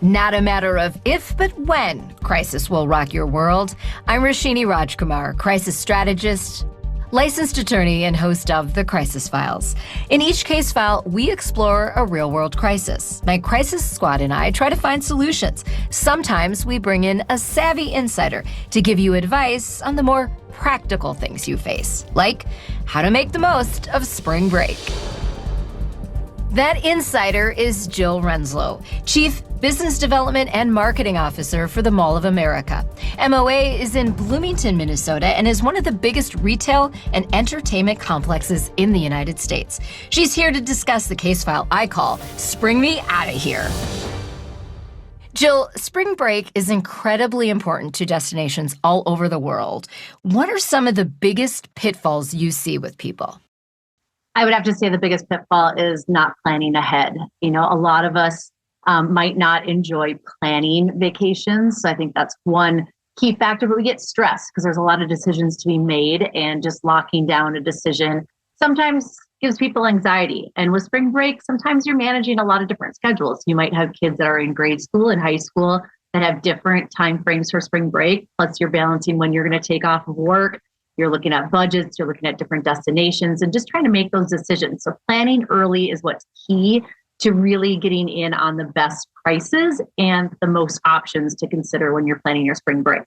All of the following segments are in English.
Not a matter of if, but when crisis will rock your world. I'm Roshini Rajkumar, crisis strategist, licensed attorney, and host of The Crisis Files. In each case file, we explore a real-world crisis. My crisis squad and I try to find solutions. Sometimes we bring in a savvy insider to give you advice on the more practical things you face, like how to make the most of spring break. That insider is Jill Renslow, Chief Business Development and Marketing Officer for the Mall of America. MOA is in Bloomington, Minnesota, and is one of the biggest retail and entertainment complexes in the United States. She's here to discuss the case file I call Spring Me Outta Here. Jill, spring break is incredibly important to destinations all over the world. What are some of the biggest pitfalls you see with people? I would have to say the biggest pitfall is not planning ahead. A lot of us might not enjoy planning vacations. So I think that's one key factor, but we get stressed because there's a lot of decisions to be made, and just locking down a decision sometimes gives people anxiety. And with spring break, sometimes you're managing a lot of different schedules. You might have kids that are in grade school and high school that have different time frames for spring break. Plus you're balancing when you're going to take off of work. You're looking at budgets, you're looking at different destinations, and just trying to make those decisions. So planning early is what's key to really getting in on the best prices and the most options to consider when you're planning your spring break.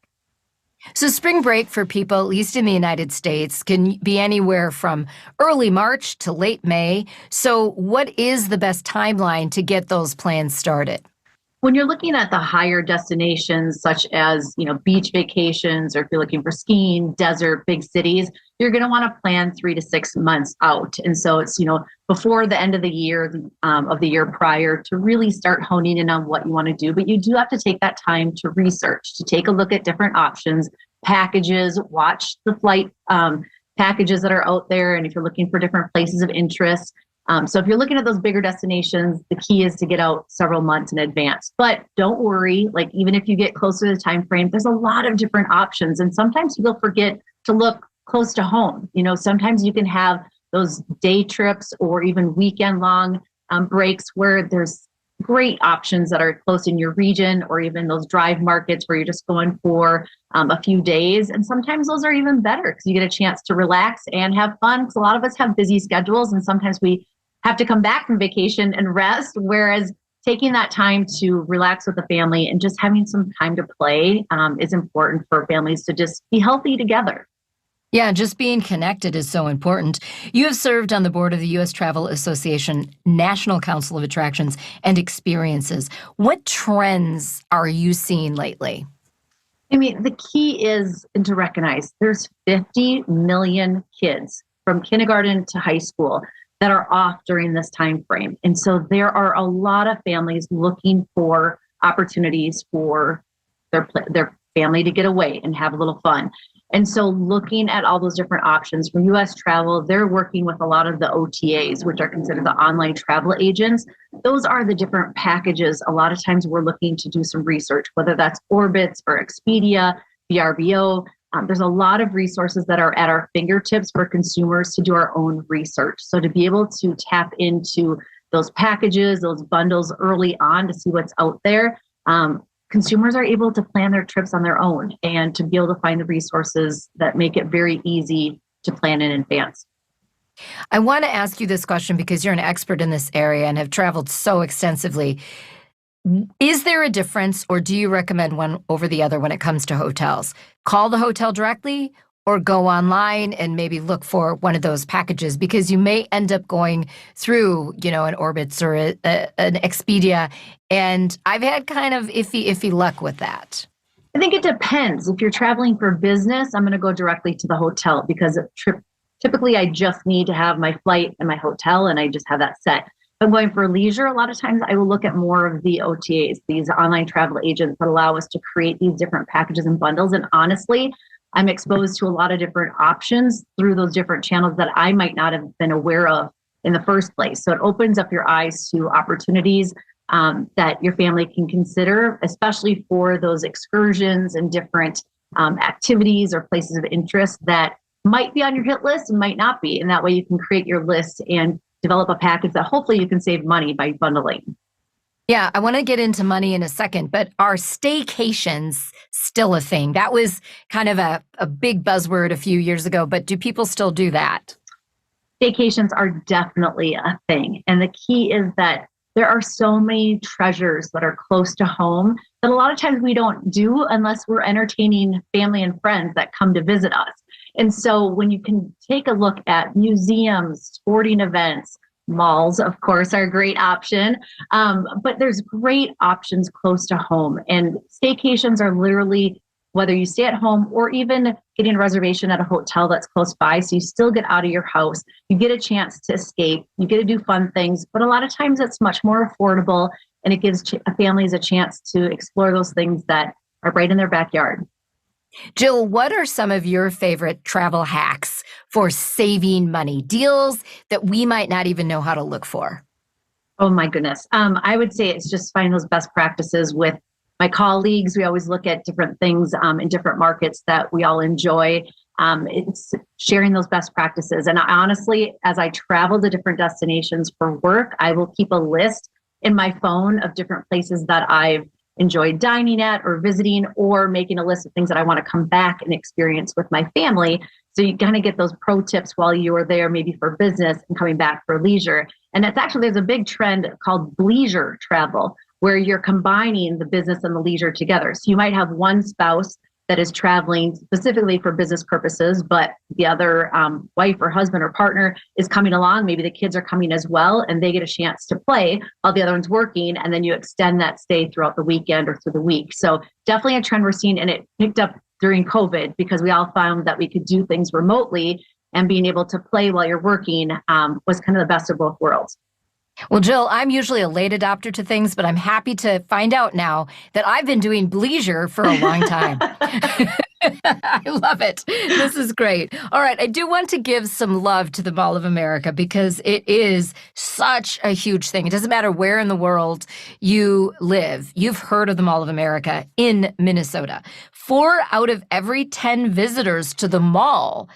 So spring break for people, at least in the United States, can be anywhere from early March to late May. So what is the best timeline to get those plans started? When you're looking at the higher destinations, such as, beach vacations, or if you're looking for skiing, desert, big cities, you're going to want to plan 3 to 6 months out. And so it's, before the end of the year, of the year prior, to really start honing in on what you want to do. But you do have to take that time to research, to take a look at different options, packages, watch the flight packages that are out there. And if you're looking for different places of interest, so if you're looking at those bigger destinations, the key is to get out several months in advance. But don't worry, even if you get closer to the time frame, there's a lot of different options. And sometimes you'll forget to look close to home. Sometimes you can have those day trips or even weekend long breaks where there's great options that are close in your region, or even those drive markets where you're just going for a few days. And sometimes those are even better because you get a chance to relax and have fun. Because a lot of us have busy schedules, and sometimes we have to come back from vacation and rest, whereas taking that time to relax with the family and just having some time to play is important for families to just be healthy together. Yeah, just being connected is so important. You have served on the board of the U.S. Travel Association National Council of Attractions and Experiences. What trends are you seeing lately? The key is to recognize there's 50 million kids from kindergarten to high school that are off during this time frame. And so there are a lot of families looking for opportunities for their family to get away and have a little fun. And so looking at all those different options for U.S. travel, they're working with a lot of the OTAs, which are considered the online travel agents. Those are the different packages. A lot of times we're looking to do some research, whether that's Orbitz or Expedia, VRBO. There's a lot of resources that are at our fingertips for consumers to do our own research. So to be able to tap into those packages, those bundles early on to see what's out there, consumers are able to plan their trips on their own and to be able to find the resources that make it very easy to plan in advance. I want to ask you this question because you're an expert in this area and have traveled so extensively. Is there a difference, or do you recommend one over the other when it comes to hotels? Call the hotel directly or go online and maybe look for one of those packages, because you may end up going through, an Orbitz or an Expedia. And I've had kind of iffy luck with that. I think it depends. If you're traveling for business, I'm going to go directly to the hotel because typically I just need to have my flight and my hotel, and I just have that set. If I'm going for leisure, a lot of times I will look at more of the OTAs, these online travel agents that allow us to create these different packages and bundles. And honestly, I'm exposed to a lot of different options through those different channels that I might not have been aware of in the first place. So it opens up your eyes to opportunities that your family can consider, especially for those excursions and different activities or places of interest that might be on your hit list and might not be. And that way you can create your list and develop a package that hopefully you can save money by bundling. Yeah, I want to get into money in a second, but are staycations still a thing? That was kind of a big buzzword a few years ago, but do people still do that? Staycations are definitely a thing. And the key is that there are so many treasures that are close to home that a lot of times we don't do unless we're entertaining family and friends that come to visit us. And so when you can take a look at museums, sporting events, malls, of course, are a great option. But there's great options close to home. And staycations are literally whether you stay at home or even getting a reservation at a hotel that's close by. So you still get out of your house. You get a chance to escape. You get to do fun things. But a lot of times it's much more affordable and it gives families a chance to explore those things that are right in their backyard. Jill, what are some of your favorite travel hacks for saving money? Deals that we might not even know how to look for? Oh my goodness. I would say it's just find those best practices with my colleagues. We always look at different things in different markets that we all enjoy. It's sharing those best practices. And honestly, as I travel to different destinations for work, I will keep a list in my phone of different places that I've enjoyed dining at or visiting, or making a list of things that I want to come back and experience with my family. So you kind of get those pro tips while you are there, maybe for business and coming back for leisure. And it's actually, there's a big trend called bleisure travel, where you're combining the business and the leisure together. So you might have one spouse that is traveling specifically for business purposes, but the other wife or husband or partner is coming along. Maybe the kids are coming as well, and they get a chance to play while the other one's working. And then you extend that stay throughout the weekend or through the week. So definitely a trend we're seeing, and it picked up during COVID because we all found that we could do things remotely, and being able to play while you're working was kind of the best of both worlds. Well, Jill, I'm usually a late adopter to things, but I'm happy to find out now that I've been doing bleisure for a long time. I love it. This is great. All right. I do want to give some love to the Mall of America because it is such a huge thing. It doesn't matter where in the world you live. You've heard of the Mall of America in Minnesota. 4 out of every 10 visitors to the mall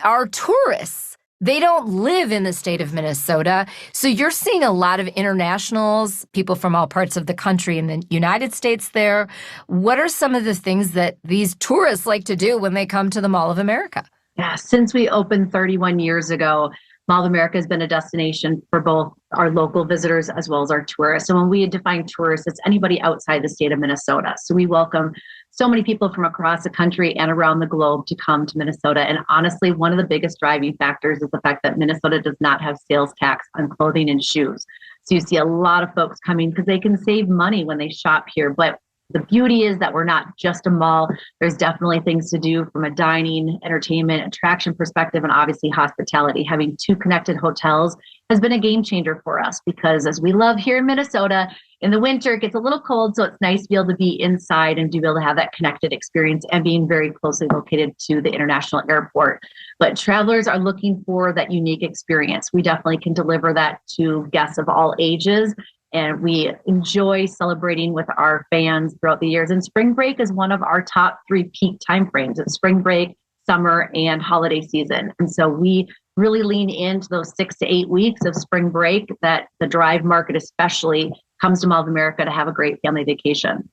are tourists. They don't live in the state of Minnesota. So you're seeing a lot of internationals, people from all parts of the country and the United States there. What are some of the things that these tourists like to do when they come to the Mall of America? Yeah, since we opened 31 years ago, Mall of America has been a destination for both our local visitors as well as our tourists. And when we define tourists, it's anybody outside the state of Minnesota. So we welcome so many people from across the country and around the globe to come to Minnesota. And honestly, one of the biggest driving factors is the fact that Minnesota does not have sales tax on clothing and shoes. So you see a lot of folks coming because they can save money when they shop here. But the beauty is that we're not just a mall. There's definitely things to do from a dining, entertainment, attraction perspective, and obviously hospitality. Having 2 connected hotels has been a game changer for us because, as we love here in Minnesota, in the winter it gets a little cold, so it's nice to be able to be inside and to be able to have that connected experience, and being very closely located to the international airport. But travelers are looking for that unique experience. We definitely can deliver that to guests of all ages. And we enjoy celebrating with our fans throughout the years. And spring break is one of our top 3 peak timeframes. It's spring break, summer, and holiday season. And so we really lean into those 6 to 8 weeks of spring break that the drive market especially comes to Mall of America to have a great family vacation.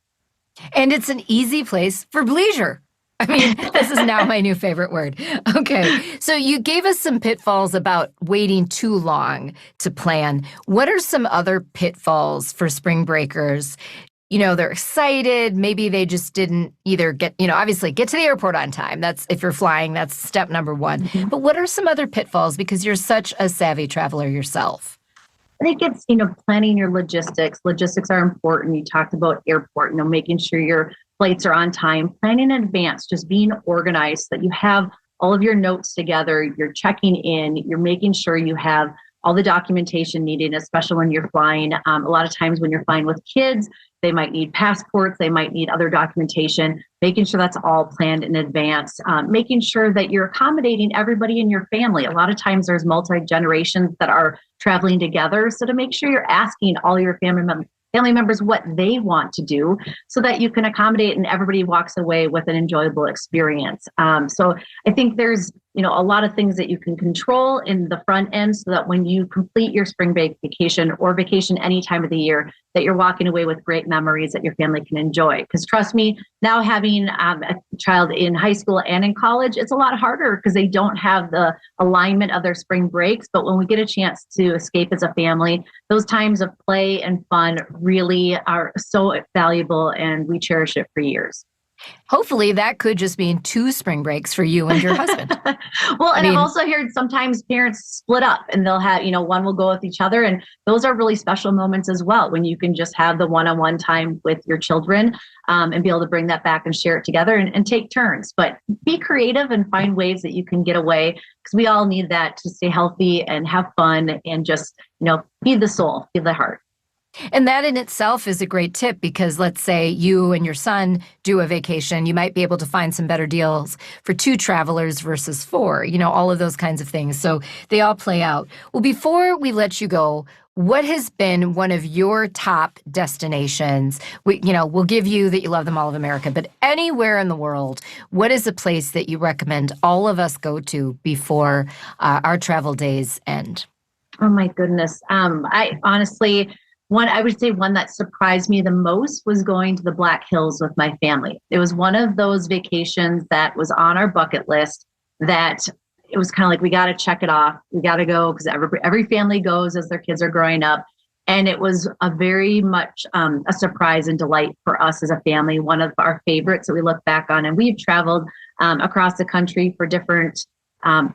And it's an easy place for bleisure. I mean, this is now my new favorite word. Okay. So you gave us some pitfalls about waiting too long to plan. What are some other pitfalls for spring breakers? You know, they're excited. Maybe they just didn't either get, obviously get to the airport on time. That's, if you're flying, that's step number 1. Mm-hmm. But what are some other pitfalls? Because you're such a savvy traveler yourself. I think it's, planning your logistics. Logistics are important. You talked about airport, making sure your flights are on time, planning in advance, just being organized, that you have all of your notes together, you're checking in, you're making sure you have all the documentation needed, especially when you're flying. A lot of times when you're flying with kids, they might need passports, they might need other documentation, making sure that's all planned in advance, making sure that you're accommodating everybody in your family. A lot of times there's multi-generations that are traveling together. So to make sure you're asking all your family members what they want to do so that you can accommodate and everybody walks away with an enjoyable experience. So I think there's a lot of things that you can control in the front end so that when you complete your spring break vacation or vacation any time of the year, that you're walking away with great memories that your family can enjoy. Because trust me, now having a child in high school and in college, it's a lot harder because they don't have the alignment of their spring breaks. But when we get a chance to escape as a family, those times of play and fun really are so valuable, and we cherish it for years. Hopefully that could just mean 2 spring breaks for you and your husband. Well, I've also heard sometimes parents split up and they'll have, one will go with each other. And those are really special moments as well, when you can just have the one-on-one time with your children and be able to bring that back and share it together and take turns. But be creative and find ways that you can get away, because we all need that to stay healthy and have fun and just, feed the soul, feed the heart. And that in itself is a great tip, because let's say you and your son do a vacation, you might be able to find some better deals for 2 travelers versus 4, all of those kinds of things. So they all play out. Well, before we let you go, what has been one of your top destinations? We'll give you that you love the Mall of America, but anywhere in the world, what is a place that you recommend all of us go to before our travel days end? Oh my goodness. I honestly... I would say one that surprised me the most was going to the Black Hills with my family. It was one of those vacations that was on our bucket list that it was kind of like, we got to check it off. We got to go, because every family goes as their kids are growing up. And it was a very much a surprise and delight for us as a family, one of our favorites that we look back on. And we've traveled across the country for different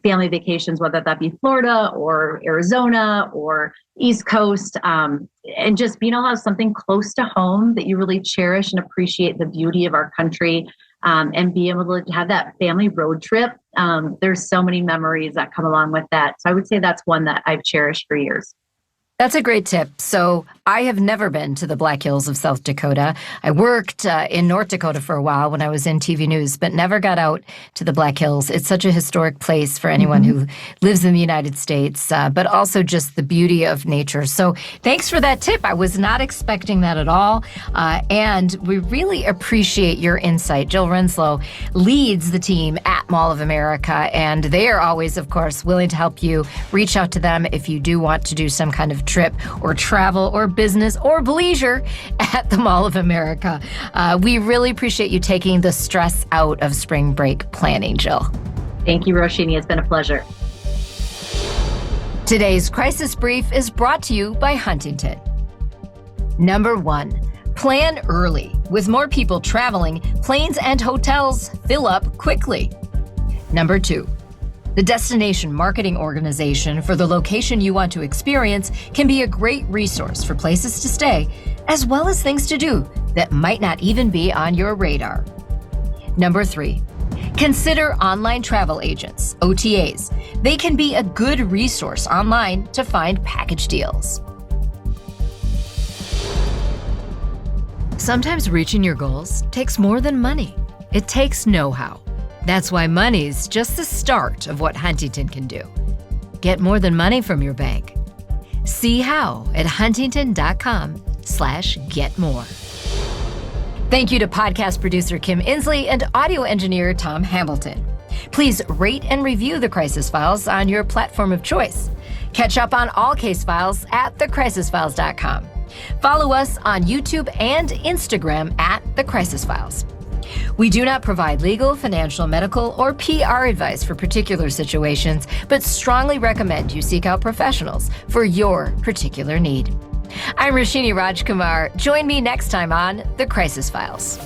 family vacations, whether that be Florida or Arizona or East Coast, and just being able to have something close to home that you really cherish and appreciate the beauty of our country, and be able to have that family road trip. There's so many memories that come along with that. So I would say that's one that I've cherished for years. That's a great tip. So I have never been to the Black Hills of South Dakota. I worked in North Dakota for a while when I was in TV news, but never got out to the Black Hills. It's such a historic place for anyone who lives in the United States, but also just the beauty of nature. So thanks for that tip. I was not expecting that at all. And we really appreciate your insight. Jill Renslow leads the team at Mall of America, and they are always, of course, willing to help you. Reach out to them if you do want to do some kind of trip or travel or business or bleisure at the Mall of America. We really appreciate you taking the stress out of spring break planning, Jill. Thank you, Roshini. It's been a pleasure. Today's Crisis Brief is brought to you by Huntington. Number 1, plan early. With more people traveling, planes and hotels fill up quickly. Number 2, the destination marketing organization for the location you want to experience can be a great resource for places to stay, as well as things to do that might not even be on your radar. Number 3, consider online travel agents, OTAs. They can be a good resource online to find package deals. Sometimes reaching your goals takes more than money. It takes know-how. That's why money's just the start of what Huntington can do. Get more than money from your bank. See how at huntington.com/getmore. Thank you to podcast producer Kim Inslee and audio engineer Tom Hamilton. Please rate and review The Crisis Files on your platform of choice. Catch up on all case files at thecrisisfiles.com. Follow us on YouTube and Instagram at The Crisis Files. We do not provide legal, financial, medical, or PR advice for particular situations, but strongly recommend you seek out professionals for your particular need. I'm Roshini Rajkumar. Join me next time on The Crisis Files.